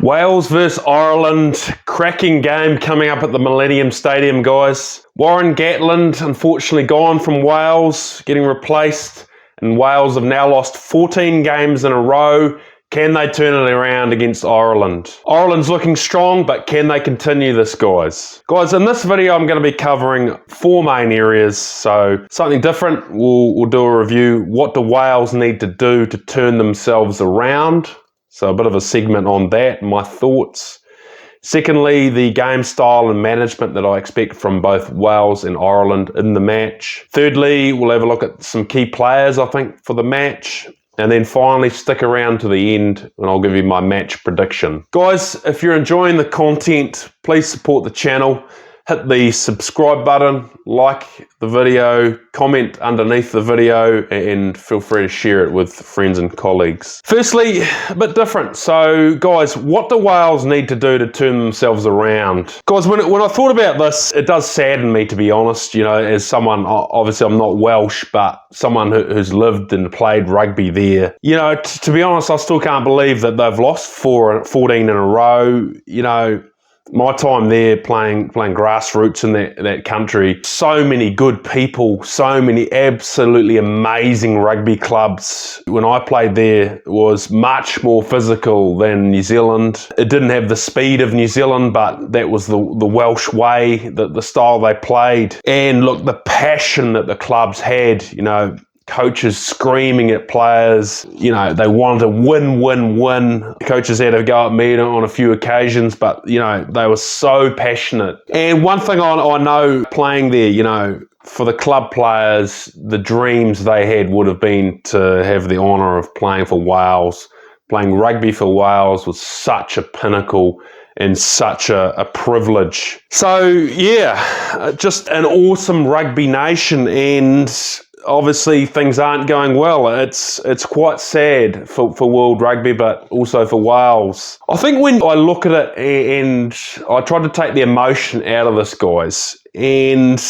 Wales versus Ireland, cracking game coming up at the Millennium Stadium, guys. Warren Gatland, unfortunately gone from Wales, getting replaced, and Wales have now lost 14 games in a row. Can they turn it around against Ireland? Ireland's looking strong, but can they continue this, guys? Guys, in this video, I'm going to be covering 4 main areas. So something different, we'll do a review. What do Wales need to do to turn themselves around? So a bit of a segment on that, my thoughts. Secondly, the game style and management that I expect from both Wales and Ireland in the match. Thirdly, we'll have a look at some key players, I think, for the match. And then finally, stick around to the end and I'll give you my match prediction. Guys, if you're enjoying the content, please support the channel. Hit the subscribe button, like the video, comment underneath the video, and feel free to share it with friends and colleagues. Firstly, a bit different. So, guys, what do Wales need to do to turn themselves around? Guys, when I thought about this, it does sadden me, to be honest. You know, as someone, obviously I'm not Welsh, but someone who's lived and played rugby there. You know, to be honest, I still can't believe that they've lost 14 in a row. You know, my time there playing grassroots in that country, so many good people, so many absolutely amazing rugby clubs. When I played there, it was much more physical than New Zealand. It didn't have the speed of New Zealand, but that was the Welsh way, the style they played. And look, the passion that the clubs had, you know, coaches screaming at players, you know, they wanted to win. Coaches had to go at me on a few occasions, but, you know, they were so passionate. And one thing I know playing there, you know, for the club players, the dreams they had would have been to have the honour of playing for Wales. Playing rugby for Wales was such a pinnacle and such a privilege. So, yeah, just an awesome rugby nation, and obviously things aren't going well. It's quite sad for World Rugby, but also for Wales. I think when I look at it, and I tried to take the emotion out of this, guys, and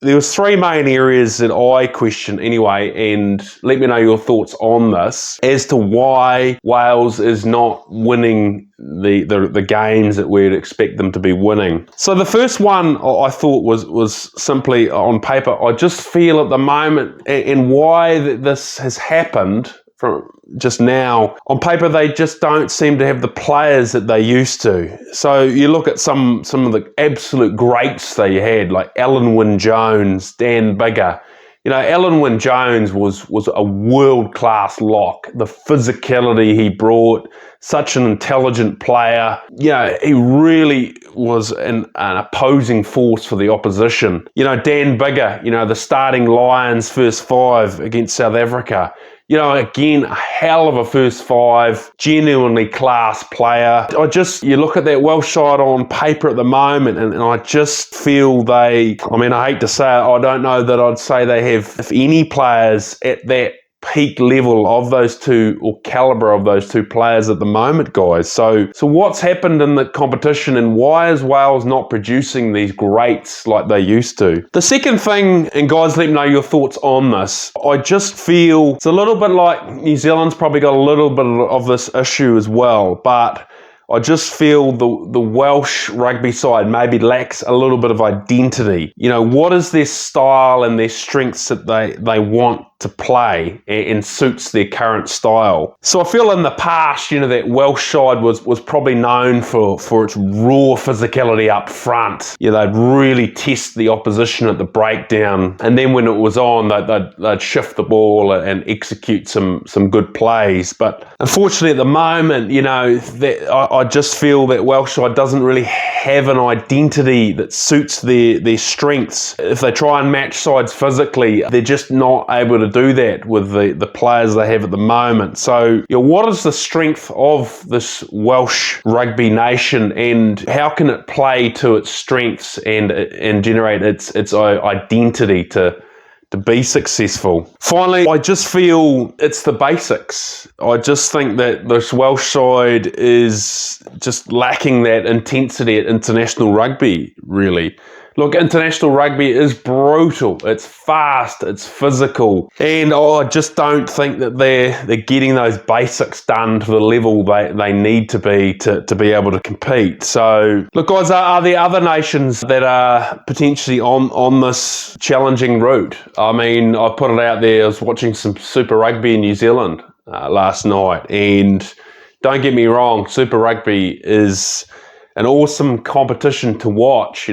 there was 3 main areas that I question anyway, and let me know your thoughts on this as to why Wales is not winning the games that we'd expect them to be winning. So the first one I thought was simply on paper. I just feel at the moment, and why this has happened from just now, on paper they just don't seem to have the players that they used to. So you look at some of the absolute greats they had, like Alan Wynne-Jones, Dan Biggar. You know, Alan Wynne-Jones was a world-class lock. The physicality he brought, such an intelligent player. You know, he really was an opposing force for the opposition. You know, Dan Biggar, you know, the starting Lions first 5 against South Africa. You know, again, a hell of a first 5, genuinely class player. You look at that Welsh side on paper at the moment, and I just feel I hate to say it, I don't know that I'd say they have, if any, players at that peak level of those two, or calibre of those 2 players at the moment, guys. So what's happened in the competition, and why is Wales not producing these greats like they used to? The second thing, and guys, let me know your thoughts on this, I just feel it's a little bit like New Zealand's probably got a little bit of this issue as well, but I just feel the Welsh rugby side maybe lacks a little bit of identity. You know, what is their style and their strengths that they want to play and suits their current style? So I feel in the past, you know, that Welsh side was probably known for its raw physicality up front. You know, they'd really test the opposition at the breakdown, and then when it was on, they'd shift the ball and execute some good plays. But unfortunately at the moment, you know, I just feel that Welsh side doesn't really have an identity that suits their strengths. If they try and match sides physically, they're just not able to do that with the players they have at the moment. So, you know, what is the strength of this Welsh rugby nation, and how can it play to its strengths and generate its identity to be successful? Finally, I just feel it's the basics. I just think that this Welsh side is just lacking that intensity at international rugby, really. Look, international rugby is brutal. It's fast, it's physical, and I just don't think that they're getting those basics done to the level they need to be able to compete. So, look, guys, are there other nations that are potentially on this challenging route? I mean, I put it out there. I was watching some Super Rugby in New Zealand last night, and don't get me wrong, Super Rugby is an awesome competition to watch.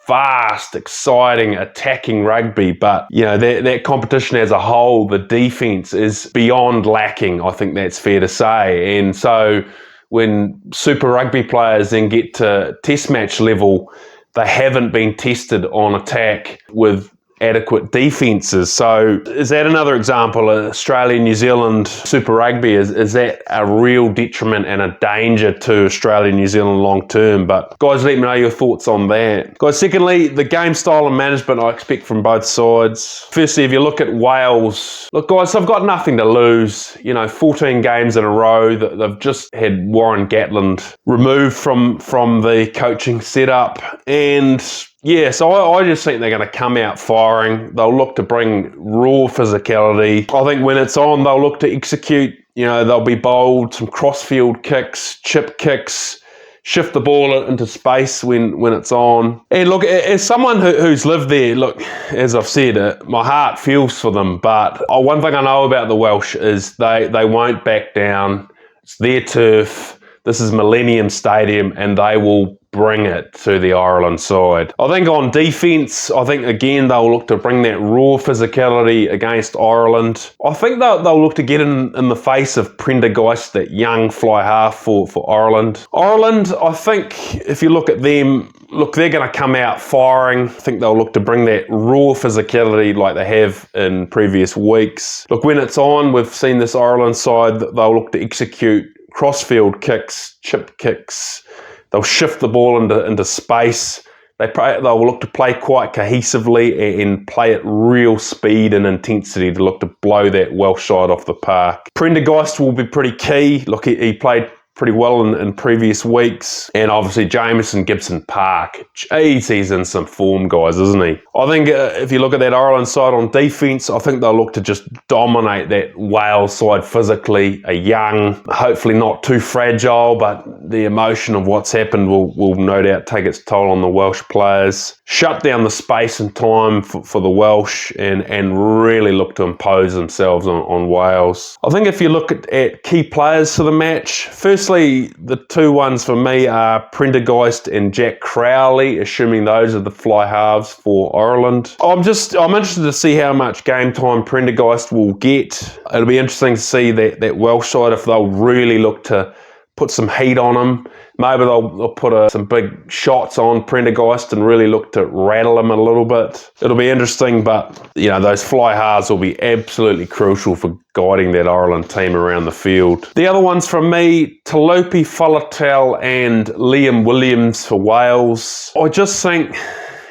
Fast, exciting, attacking rugby, but that competition as a whole, the defense is beyond lacking. I think that's fair to say. And so when Super Rugby players then get to test match level, they haven't been tested on attack with adequate defences. So is that another example? Australia, New Zealand Super Rugby, is that a real detriment and a danger to Australia and New Zealand long term? But guys, let me know your thoughts on that. Guys, secondly, the game style and management I expect from both sides. Firstly, if you look at Wales, look guys, they've got nothing to lose. 14 games in a row. They've just had Warren Gatland removed from the coaching setup, and yeah, so I just think they're going to come out firing. They'll look to bring raw physicality. I think when it's on, they'll look to execute. They'll be bold, some cross-field kicks, chip kicks, shift the ball into space when it's on. And look, as someone who's lived there, look, as I've said, my heart feels for them. But one thing I know about the Welsh is they won't back down. It's their turf. This is Millennium Stadium, and they will bring it to the Ireland side. I think on defence, again they'll look to bring that raw physicality against Ireland. I think they'll look to get in the face of Prendergast, that young fly half for Ireland. Ireland, I think if you look at them, look, they're going to come out firing. I think they'll look to bring that raw physicality like they have in previous weeks. Look, when it's on, we've seen this Ireland side, they'll look to execute cross-field kicks, chip kicks. They'll shift the ball into space. They'll look to play quite cohesively and play at real speed and intensity to look to blow that Welsh side off the park. Prendergast will be pretty key. Look, he played pretty well in previous weeks. And obviously Jamieson Gibson Park. Jeez, he's in some form, guys, isn't he? I think if you look at that Ireland side on defence, I think they'll look to just dominate that Wales side physically. A young, hopefully not too fragile, but the emotion of what's happened will no doubt take its toll on the Welsh players. Shut down the space and time for the Welsh and really look to impose themselves on Wales. I think if you look at key players for the match, firstly, the two ones for me are Prendergast and Jack Crowley, assuming those are the fly halves for Ireland. I'm interested to see how much game time Prendergast will get. It'll be interesting to see that Welsh side, if they'll really look to put some heat on him. Maybe they'll put some big shots on Prendergast and really look to rattle him a little bit. It'll be interesting, but those fly halves will be absolutely crucial for guiding that Ireland team around the field. The other ones from me, Talopi Faletau and Liam Williams for Wales. I just think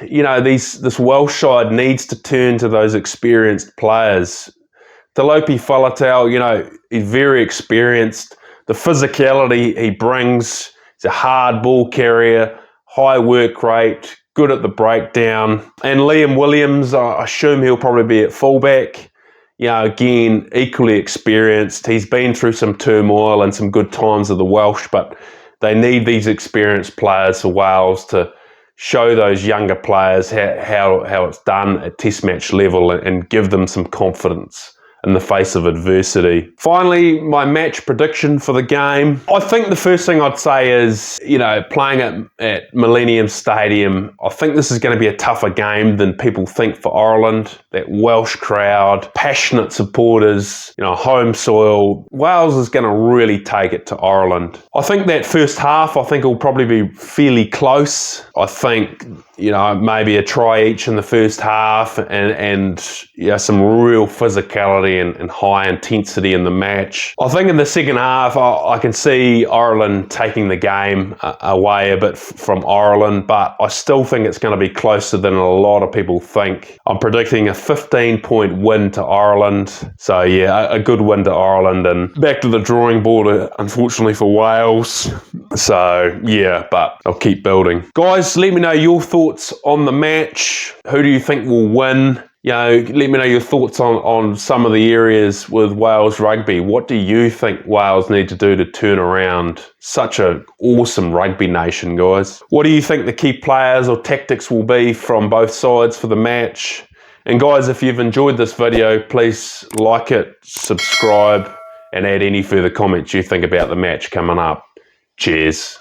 this Welsh side needs to turn to those experienced players. Talopi Faletau, he's very experienced. The physicality he brings, he's a hard ball carrier, high work rate, good at the breakdown. And Liam Williams, I assume he'll probably be at fullback. Again, equally experienced. He's been through some turmoil and some good times of the Welsh, but they need these experienced players for Wales to show those younger players how it's done at test match level and give them some confidence in the face of adversity. Finally, my match prediction for the game. I think the first thing I'd say is, playing at Millennium Stadium, I think this is going to be a tougher game than people think for Ireland. That Welsh crowd, passionate supporters, home soil. Wales is going to really take it to Ireland. I think that first half, it'll probably be fairly close. I think, maybe a try each in the first half and some real physicality and high intensity in the match. I think in the second half, I can see Ireland taking the game away a bit from Ireland, but I still think it's going to be closer than a lot of people think. I'm predicting a 15-point win to Ireland. So yeah, a good win to Ireland, and back to the drawing board, unfortunately for Wales. So yeah, but I'll keep building. Guys, let me know your thoughts thoughts on the match. Who do you think will win? You know, let me know your thoughts on some of the areas with Wales Rugby. What do you think Wales need to do to turn around such an awesome rugby nation, guys? What do you think the key players or tactics will be from both sides for the match? And guys, if you've enjoyed this video, please like it, subscribe, and add any further comments you think about the match coming up. Cheers.